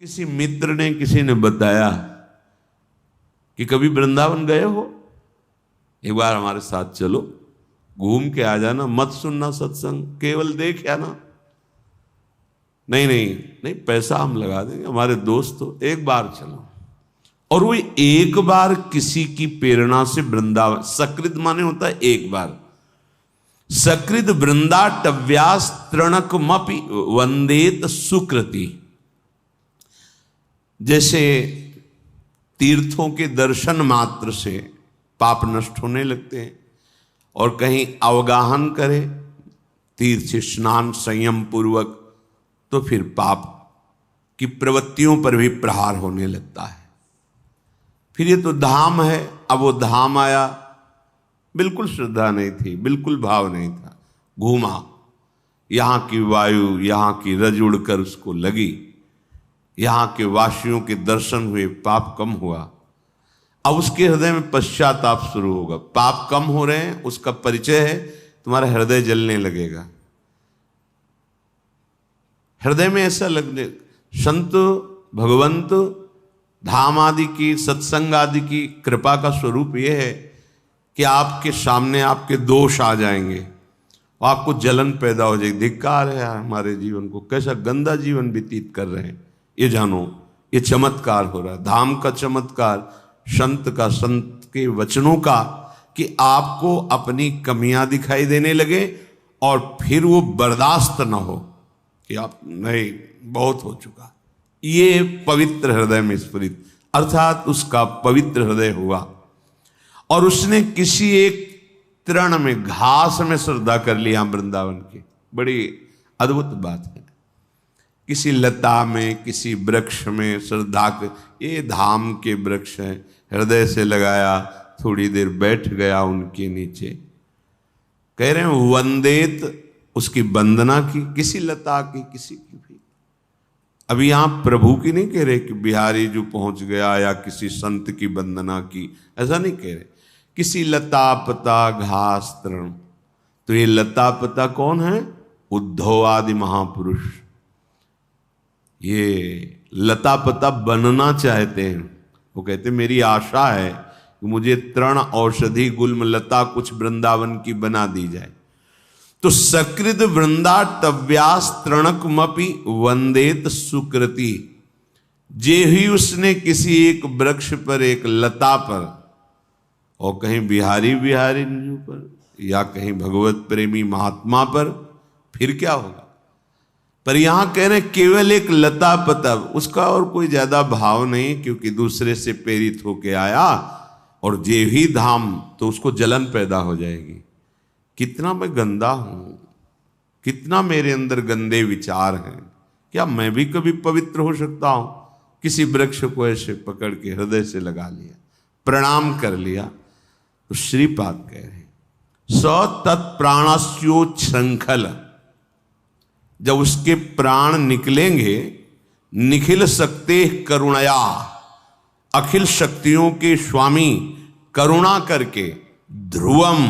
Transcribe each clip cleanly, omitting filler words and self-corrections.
किसी मित्र ने किसी ने बताया कि कभी वृंदावन गए हो, एक बार हमारे साथ चलो, घूम के आ जाना, मत सुनना सत्संग, केवल देख आना। नहीं नहीं नहीं, पैसा हम लगा देंगे, हमारे दोस्त हो, एक बार चलो। और वो एक बार किसी की प्रेरणा से वृंदावन, सकृत माने होता है एक बार, सकृत वृंदाटव्यास तृणकमपि वंदेत सुकृति। जैसे तीर्थों के दर्शन मात्र से पाप नष्ट होने लगते हैं, और कहीं अवगाहन करे तीर्थ स्नान संयम पूर्वक, तो फिर पाप की प्रवृत्तियों पर भी प्रहार होने लगता है। फिर ये तो धाम है, अब वो धाम आया, बिल्कुल श्रद्धा नहीं थी, बिल्कुल भाव नहीं था, घूमा, यहां की वायु, यहां की रज उड़कर उसको लगी, यहां के वासियों के दर्शन हुए, पाप कम हुआ। अब उसके हृदय में पश्चाताप शुरू होगा। पाप कम हो रहे हैं उसका परिचय है तुम्हारा हृदय जलने लगेगा। हृदय में ऐसा लगने, संत भगवंत धाम आदि की, सत्संग आदि की कृपा का स्वरूप यह है कि आपके सामने आपके दोष आ जाएंगे और आपको जलन पैदा हो जाएगी। धिक्कार है यार, हमारे जीवन को कैसा गंदा जीवन व्यतीत कर रहे हैं, ये जानो, ये चमत्कार हो रहा है, धाम का चमत्कार, संत का, संत के वचनों का, कि आपको अपनी कमियां दिखाई देने लगे और फिर वो बर्दाश्त ना हो कि आप नहीं, बहुत हो चुका। ये पवित्र हृदय में स्फुरित, अर्थात उसका पवित्र हृदय हुआ और उसने किसी एक तृण में, घास में श्रद्धा कर लिया वृंदावन की। बड़ी अद्भुत बात है। किसी लता में, किसी वृक्ष में श्रद्धा कर, ये धाम के वृक्ष हैं, हृदय से लगाया, थोड़ी देर बैठ गया उनके नीचे, कह रहे हैं वंदेत, उसकी वंदना की, किसी लता की, किसी की भी। अभी यहां प्रभु की नहीं कह रहे कि बिहारी जो पहुंच गया या किसी संत की वंदना की, ऐसा नहीं कह रहे, किसी लता पता घास तृण। तो ये लता पता कौन है? उद्धव आदि महापुरुष। ये लता पता बनना चाहते हैं, वो कहते मेरी आशा है कि मुझे तृण औषधि गुल्म लता कुछ वृंदावन की बना दी जाए। तो सकृत वृंदाटव्यास तृणकमपि वंदेत सुकृति। जे ही उसने किसी एक वृक्ष पर, एक लता पर, और कहीं बिहारी बिहारी पर या कहीं भगवत प्रेमी महात्मा पर, फिर क्या होगा? पर यहां कह रहे केवल एक लता पता, उसका और कोई ज्यादा भाव नहीं, क्योंकि दूसरे से प्रेरित होके आया, और जे ही धाम, तो उसको जलन पैदा हो जाएगी। कितना मैं गंदा हूं, कितना मेरे अंदर गंदे विचार हैं, क्या मैं भी कभी पवित्र हो सकता हूं? किसी वृक्ष को ऐसे पकड़ के हृदय से लगा लिया, प्रणाम कर लिया। तो श्रीपाद कह रहे स तत्प्राणस्योच्छृंखल, जब उसके प्राण निकलेंगे, निखिल सकते करुणया, अखिल शक्तियों के स्वामी करुणा करके, ध्रुवम,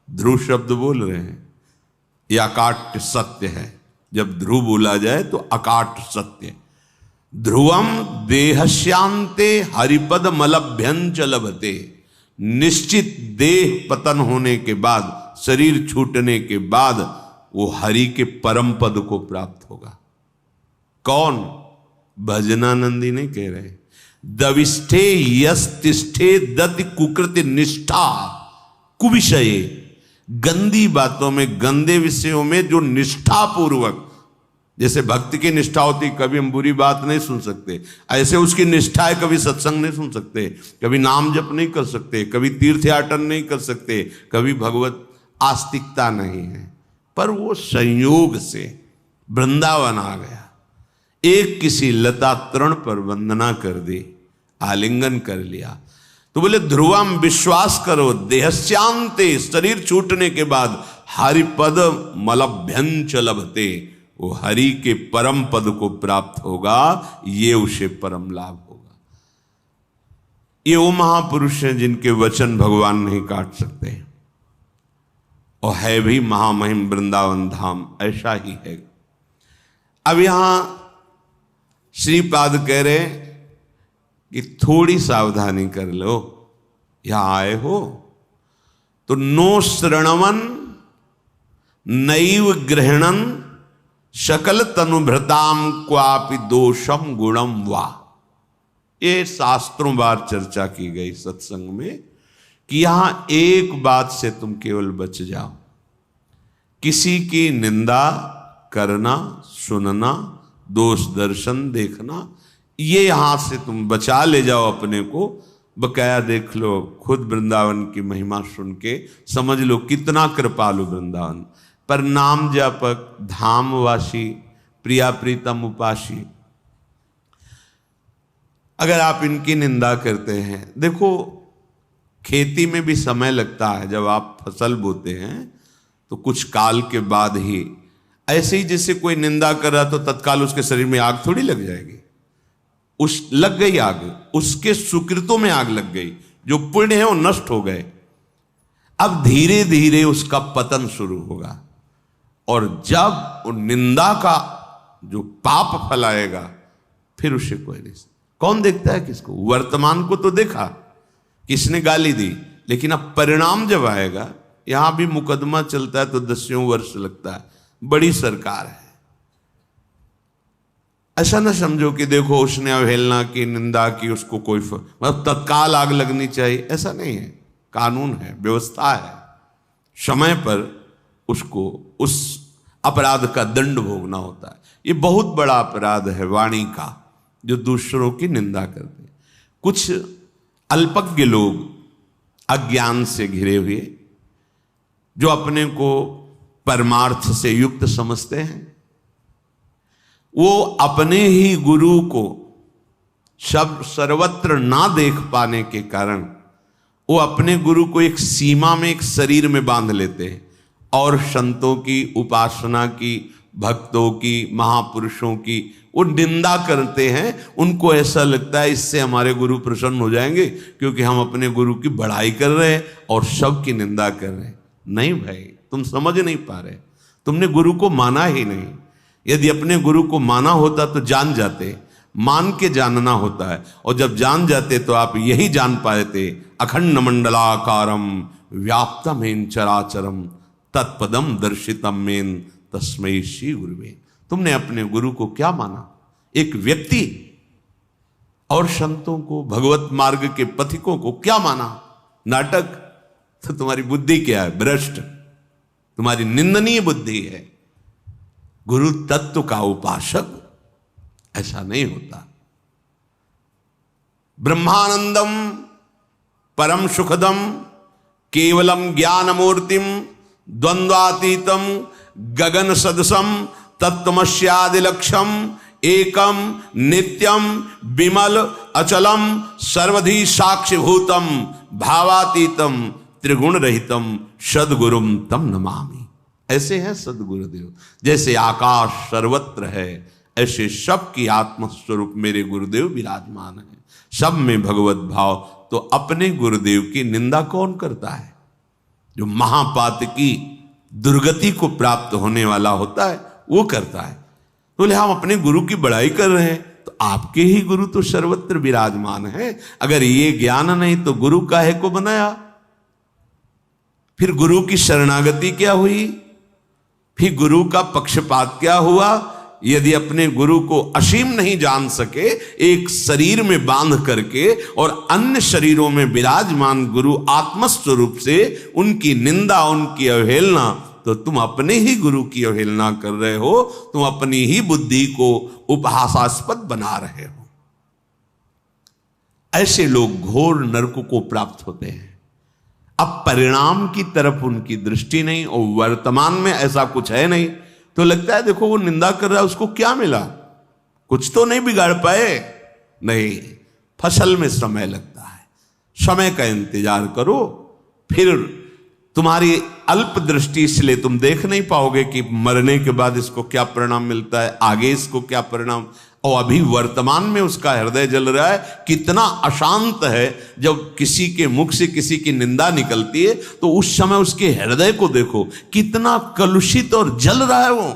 ध्रुव शब्द बोल रहे हैं, यह अकाट्य सत्य है। जब ध्रुव बोला जाए तो अकाट्य सत्य। ध्रुवम देहस्यांते हरिपद मलभ्यंच लभते। निश्चित देह पतन होने के बाद, शरीर छूटने के बाद, वो हरि के परम पद को प्राप्त होगा। कौन? भजनानंदी नहीं कह रहे, दविष्ठे यस्तिष्ठे दति कुकृति निष्ठा कुविषये। गंदी बातों में, गंदे विषयों में जो निष्ठा पूर्वक, जैसे भक्ति की निष्ठा होती, कभी हम बुरी बात नहीं सुन सकते, ऐसे उसकी निष्ठा है, कभी सत्संग नहीं सुन सकते, कभी नाम जप नहीं कर सकते, कभी तीर्थयाटन नहीं कर सकते, कभी भगवत आस्तिकता नहीं है। पर वो संयोग से वृंदावन आ गया, एक किसी लता तृण पर वंदना कर दी, आलिंगन कर लिया, तो बोले ध्रुवम, विश्वास करो, देहस्यांते, शरीर छूटने के बाद, हरिपद मलभ्यंच लभते, वो हरि के परम पद को प्राप्त होगा, ये उसे परम लाभ होगा। ये वो महापुरुष हैं जिनके वचन भगवान नहीं काट सकते, और है भी महामहिम वृंदावन धाम, ऐसा ही है। अब यहां श्रीपाद कह रहे कि थोड़ी सावधानी कर लो, यहां आए हो तो नो श्रणवन नैव ग्रहणन शकल तनुभृताम क्वापि दोषम गुणम वा। ये शास्त्रों बार चर्चा की गई सत्संग में कि यहां एक बात से तुम केवल बच जाओ, किसी की निंदा करना, सुनना, दोष दर्शन देखना, ये यहां से तुम बचा ले जाओ अपने को। बकाया देख लो, खुद वृंदावन की महिमा सुन के समझ लो कितना कृपालु वृंदावन। पर नाम जापक, धामवासी, प्रिया प्रीतम उपासी, अगर आप इनकी निंदा करते हैं, देखो खेती में भी समय लगता है। जब आप फसल बोते हैं तो कुछ काल के बाद ही, ऐसे ही जैसे कोई निंदा कर रहा तो तत्काल उसके शरीर में आग थोड़ी लग जाएगी। लग गई आग, उसके सुकृतों में आग लग गई, जो पुण्य है वो नष्ट हो गए। अब धीरे धीरे उसका पतन शुरू होगा, और जब वो निंदा का जो पाप फैलाएगा फिर उसे कोई नहीं। कौन देखता है किसको? वर्तमान को तो देखा, किसने गाली दी, लेकिन अब परिणाम जब आएगा, यहां भी मुकदमा चलता है तो 10 वर्ष लगता है। बड़ी सरकार है। ऐसा ना समझो कि देखो उसने अवहेलना की, निंदा की, उसको कोई मतलब तत्काल आग लगनी चाहिए, ऐसा नहीं है। कानून है, व्यवस्था है, समय पर उसको उस अपराध का दंड भोगना होता है। ये बहुत बड़ा अपराध है वाणी का, जो दूसरों की निंदा करते हैं। कुछ अल्पज्ञ लोग अज्ञान से घिरे हुए, जो अपने को परमार्थ से युक्त समझते हैं, वो अपने ही गुरु को सर्वत्र ना देख पाने के कारण वो अपने गुरु को एक सीमा में, एक शरीर में बांध लेते हैं, और संतों की उपासना की, भक्तों की, महापुरुषों की वो निंदा करते हैं। उनको ऐसा लगता है इससे हमारे गुरु प्रसन्न हो जाएंगे, क्योंकि हम अपने गुरु की बढ़ाई कर रहे हैं और सबकी निंदा कर रहे हैं। नहीं भाई, तुम समझ नहीं पा रहे, तुमने गुरु को माना ही नहीं। यदि अपने गुरु को माना होता तो जान जाते, मान के जानना होता है, और जब जान जाते तो आप यही जान पाते, अखंड मंडलाकारम व्याप्तमेन चराचरम तत्पदम दर्शितम मेन तस्मै श्री गुरुवे। तुमने अपने गुरु को क्या माना? एक व्यक्ति। और संतों को, भगवत मार्ग के पथिकों को क्या माना? नाटक। तो तुम्हारी बुद्धि क्या है? भ्रष्ट, तुम्हारी निंदनीय बुद्धि है। गुरु तत्व का उपासक ऐसा नहीं होता। ब्रह्मानंदम परम सुखदम केवलम ज्ञान मूर्तिम द्वंद्वातीतम गगन सदसम तत्वमस्यादिलक्षम एकम नित्यम विमल अचलम सर्वधि साक्षिभूतम भावातीतम त्रिगुण रहितम सद्गुरुम तम नमामि। ऐसे हैं सद्गुरुदेव। जैसे आकाश सर्वत्र है, ऐसे सबकी आत्मस्वरूप मेरे गुरुदेव विराजमान है, सब में भगवत भाव। तो अपने गुरुदेव की निंदा कौन करता है? जो महापात की दुर्गति को प्राप्त होने वाला होता है वो करता है। बोले हम अपने गुरु की बड़ाई कर रहे हैं, तो आपके ही गुरु तो सर्वत्र विराजमान है। अगर ये ज्ञान नहीं तो गुरु काहे को बनाया? फिर गुरु की शरणागति क्या हुई? फिर गुरु का पक्षपात क्या हुआ? यदि अपने गुरु को असीम नहीं जान सके, एक शरीर में बांध करके और अन्य शरीरों में विराजमान गुरु आत्मस्वरूप से उनकी निंदा, उनकी अवहेलना, तो तुम अपने ही गुरु की अवहेलना कर रहे हो। तुम अपनी ही बुद्धि को उपहासास्पद बना रहे हो। ऐसे लोग घोर नरक को प्राप्त होते हैं। अब परिणाम की तरफ उनकी दृष्टि नहीं, और वर्तमान में ऐसा कुछ है नहीं, तो लगता है देखो वो निंदा कर रहा है, उसको क्या मिला? कुछ तो नहीं बिगाड़ पाए। नहीं, फसल में समय लगता है, समय का इंतजार करो। फिर तुम्हारी अल्प दृष्टि, इसलिए तुम देख नहीं पाओगे कि मरने के बाद इसको क्या परिणाम मिलता है, आगे इसको क्या परिणाम। और अभी वर्तमान में उसका हृदय जल रहा है। कितना अशांत है। जब किसी के मुख से किसी की निंदा निकलती है तो उस समय उसके हृदय को देखो, कितना कलुषित और जल रहा है वो,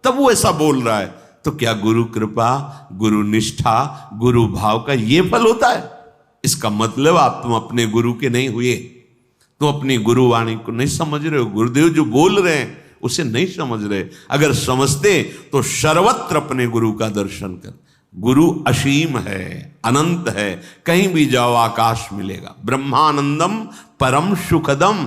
तब वो ऐसा बोल रहा है। तो क्या गुरु कृपा, गुरु निष्ठा, गुरु भाव का ये फल होता है? इसका मतलब आप तुम अपने गुरु के नहीं हुए, तुम अपनी गुरुवाणी को नहीं समझ रहे हो। गुरुदेव जो बोल रहे हैं उसे नहीं समझ रहे। अगर समझते तो सर्वत्र अपने गुरु का दर्शन कर। गुरु असीम है, अनंत है, कहीं भी जाओ आकाश मिलेगा। ब्रह्मानंदम परम सुखदम।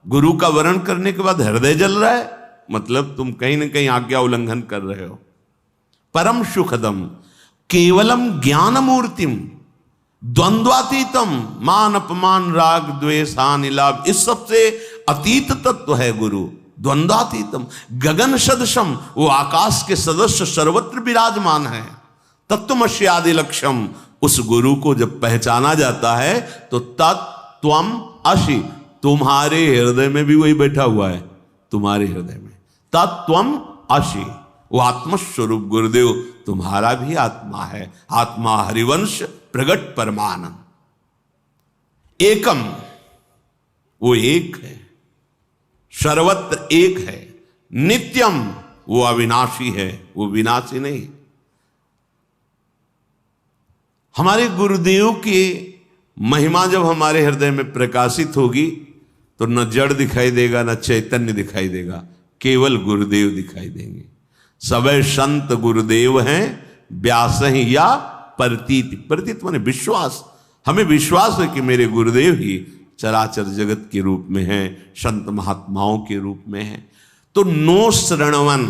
गुरु का वर्ण करने के बाद हृदय जल रहा है, मतलब तुम कहीं ना कहीं आज्ञा उल्लंघन कर रहे हो। परम सुखदम केवलम ज्ञान मूर्तिम द्वंद्वातीतम मान अपमान राग द्वेष हानि लाभ, इस सबसे अतीत तत्व है गुरु। द्वंद्वातीतम गगन सदृशम, वो आकाश के सदस्य सर्वत्र विराजमान है। तत्वमस्यादि लक्ष्यम, उस गुरु को जब पहचाना जाता है तो तत्त्वम असि, तुम्हारे हृदय में भी वही बैठा हुआ है। तुम्हारे हृदय में तत्त्वम असि, वो आत्मस्वरूप गुरुदेव तुम्हारा भी आत्मा है। आत्मा हरिवंश प्रगट परमानंद एकम, वो एक है, सर्वत्र एक है। नित्यम, वो अविनाशी है, वो विनाशी नहीं। हमारे गुरुदेव की महिमा जब हमारे हृदय में प्रकाशित होगी तो न जड़ दिखाई देगा, न चैतन्य दिखाई देगा, केवल गुरुदेव दिखाई देंगे। सबे संत गुरुदेव हैं, व्यास ही या प्रतीति। प्रतीत माने विश्वास। हमें विश्वास है कि मेरे गुरुदेव ही चराचर जगत के रूप में हैं, संत महात्माओं के रूप में हैं। तो नो श्रणवन,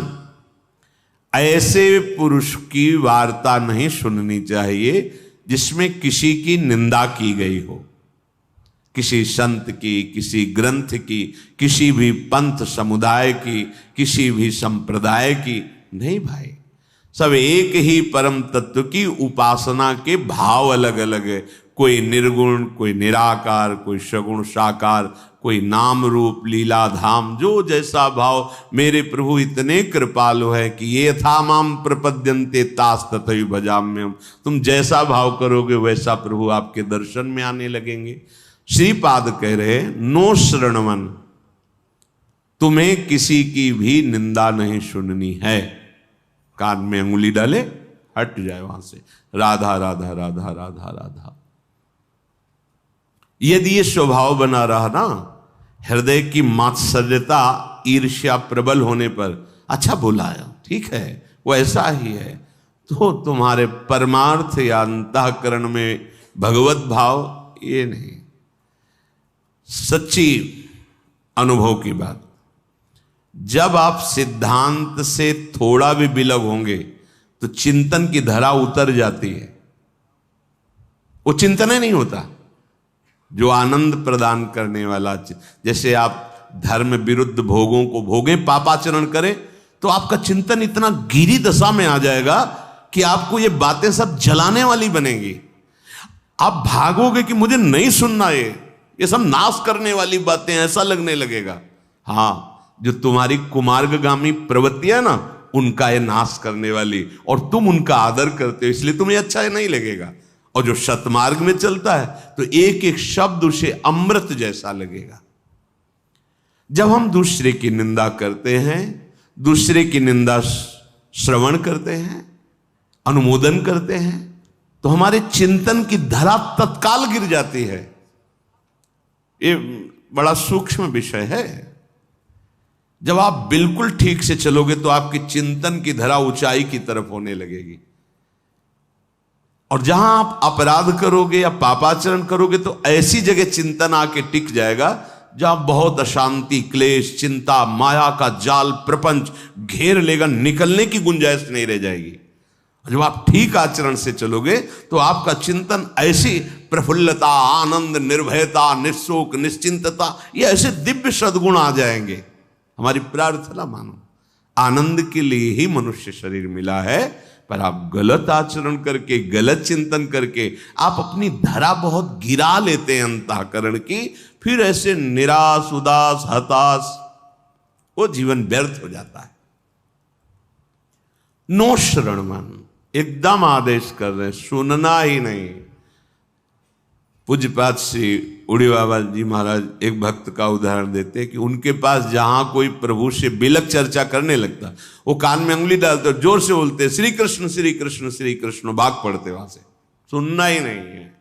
ऐसे पुरुष की वार्ता नहीं सुननी चाहिए जिसमें किसी की निंदा की गई हो, किसी संत की, किसी ग्रंथ की, किसी भी पंथ समुदाय की, किसी भी संप्रदाय की। नहीं भाई, सब एक ही परम तत्व की उपासना के भाव अलग अलग है। कोई निर्गुण, कोई निराकार, कोई सगुण साकार, कोई नाम रूप लीला धाम, जो जैसा भाव। मेरे प्रभु इतने कृपालु है कि ये था माम प्रपद्यन्ते तास तथैव भजाम्यहम्। तुम जैसा भाव करोगे वैसा प्रभु आपके दर्शन में आने लगेंगे। श्रीपाद कह रहे नो श्रणवन, तुम्हें किसी की भी निंदा नहीं सुननी है। कान में अंगुली डाले हट जाए वहां से। राधा राधा राधा राधा राधा। यदि ये स्वभाव बना रहा ना, हृदय की मात्सर्यता ईर्ष्या प्रबल होने पर, अच्छा बोला है, ठीक है, वो ऐसा ही है, तो तुम्हारे परमार्थ या अंतःकरण में भगवत भाव ये नहीं। सच्ची अनुभव की बात, जब आप सिद्धांत से थोड़ा भी विलग होंगे तो चिंतन की धरा उतर जाती है। वो चिंतन ही नहीं होता जो आनंद प्रदान करने वाला। जैसे आप धर्म विरुद्ध भोगों को भोगे, पापाचरण करें, तो आपका चिंतन इतना गिरी दशा में आ जाएगा कि आपको ये बातें सब जलाने वाली बनेंगी। आप भागोगे कि मुझे नहीं सुनना, ये सब नाश करने वाली बातें, ऐसा लगने लगेगा। हाँ, जो तुम्हारी कुमार्गगामी प्रवृत्ति है ना, उनका ये नाश करने वाली, और तुम उनका आदर करते हो इसलिए तुम्हें अच्छा नहीं लगेगा। और जो सतमार्ग में चलता है तो एक एक शब्द उसे अमृत जैसा लगेगा। जब हम दूसरे की निंदा करते हैं, दूसरे की निंदा श्रवण करते हैं, अनुमोदन करते हैं, तो हमारे चिंतन की धरा तत्काल गिर जाती है। ये बड़ा सूक्ष्म विषय है। जब आप बिल्कुल ठीक से चलोगे तो आपकी चिंतन की धरा ऊंचाई की तरफ होने लगेगी। और जहां आप अपराध करोगे या पापाचरण करोगे तो ऐसी जगह चिंतन आके टिक जाएगा जहां बहुत अशांति, क्लेश, चिंता, माया का जाल, प्रपंच घेर लेगा, निकलने की गुंजाइश नहीं रह जाएगी। जब आप ठीक आचरण से चलोगे तो आपका चिंतन ऐसी प्रफुल्लता, आनंद, निर्भयता, निःशोक, निश्चिंतता, ये ऐसे दिव्य सद्गुण आ जाएंगे। हमारी प्रार्थना मानो, आनंद के लिए ही मनुष्य शरीर मिला है, पर आप गलत आचरण करके, गलत चिंतन करके आप अपनी धरा बहुत गिरा लेते हैं अंतःकरण की। फिर ऐसे निराश, उदास, हताश, वो जीवन व्यर्थ हो जाता है। नो श्रवणमन, एकदम आदेश कर रहे, सुनना ही नहीं। पूज्यपाद श्री उड़ी बाबा जी महाराज एक भक्त का उदाहरण देते हैं कि उनके पास जहां कोई प्रभु से बिलक चर्चा करने लगता, वो कान में उंगली डालते और जोर से बोलते श्री कृष्ण श्री कृष्ण श्री कृष्ण, भाग पड़ते वहां से, सुनना ही नहीं है।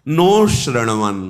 नो श्रणवन,